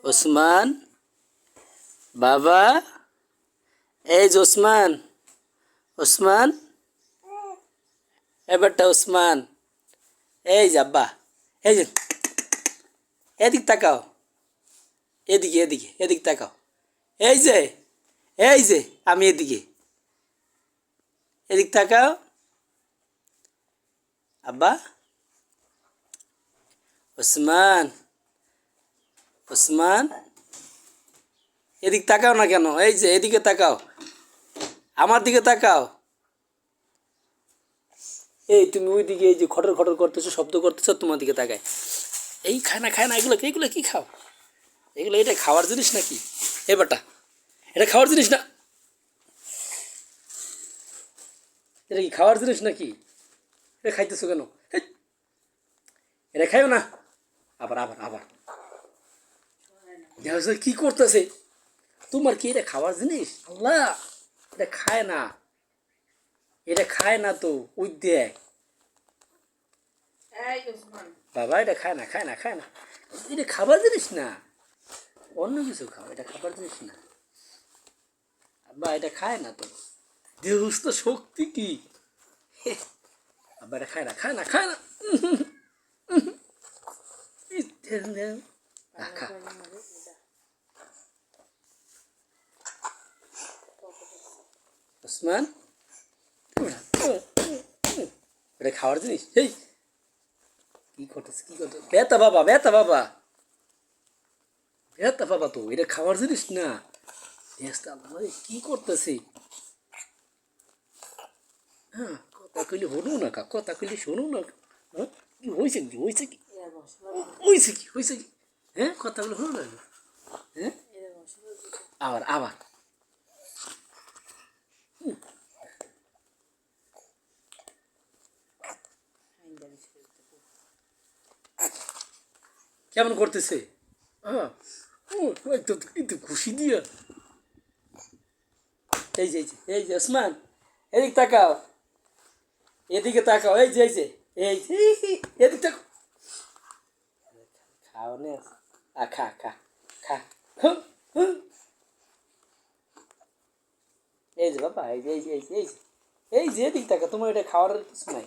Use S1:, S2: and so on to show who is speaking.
S1: ওসমান বাবা, এই যে ওসমান, ওসমান, এবারটা ওসমান, এই যে আব্বা, এই যে এদিক তাকাও, এদিকে এদিকে এদিক তাকাও, এই যে, এই যে আমি এদিকে, এদিক তাকাও আব্বা। ওসমান, ওসমান, এদিক তাকাও না কেন? এই যে এদিকে তাকাও, আমার দিকে তাকাও। এই তুমি ওই দিকে এই যে খটর খটর করতেছো, শব্দ করতেছো, তোমার দিকে তাকায়। এই খায় না খায় না, এগুলো এগুলো কি খাও? এগুলো এটা খাওয়ার জিনিস নাকি? এ বেটা, এটা খাওয়ার জিনিস না, এটা কি খাওয়ার জিনিস নাকি? এটা খাইতেছো কেন? হেই, এটা খাইও না। আবার আবার আবার দেখো কি করতেছে। তোমার কি এটা খাওয়ার জিনিস? আল্লাহ, এটা খায় না, এটা খায় না তো। ওই দেখ বাবা, এটা খায় না খায় না খায় না, এটা খাবার জিনিস না, অন্য কিছু খাও, এটা খাবার জিনিস না। আব্বা এটা খায় না তো, দেহুস তো শক্তি কি। আব্বা এটা খায় না খায় না খায় না। খা। ওসমান, এটা খাওয়ার জিনিস? এই কি করতেছে কি করতেছে? বেতা বাবা, বেতা বাবা, বেতা বাবা, তো এটা খাওয়ার জিনিস না। কি করতেছে? হ্যাঁ, কথা কইলে হলো না কা, কথা কইলে শোনো না। হ্যাঁ, কি হয়েছে কি হয়েছে কি হয়েছে কি হয়েছে কি? হ্যাঁ, কথাগুলো হলো না। হ্যাঁ, আবার আবার কেমন করতেছে? হ্যাঁ, ও একদম কিন্তু খুশি দিয়া। এই যে এই যে এই যে ওসমান, এদিক তাকাও, এদিকে তাকাও, এই যে এই যে এই যে এদিক তাকাও। খাও নে, খা খা খা। হুঁ, হুঁ। এই যে বাবা, এই যে এই যে এই যে এই যে এই যে এদিক তাকা, তোমার এটা খাওয়ার কিছু নাই।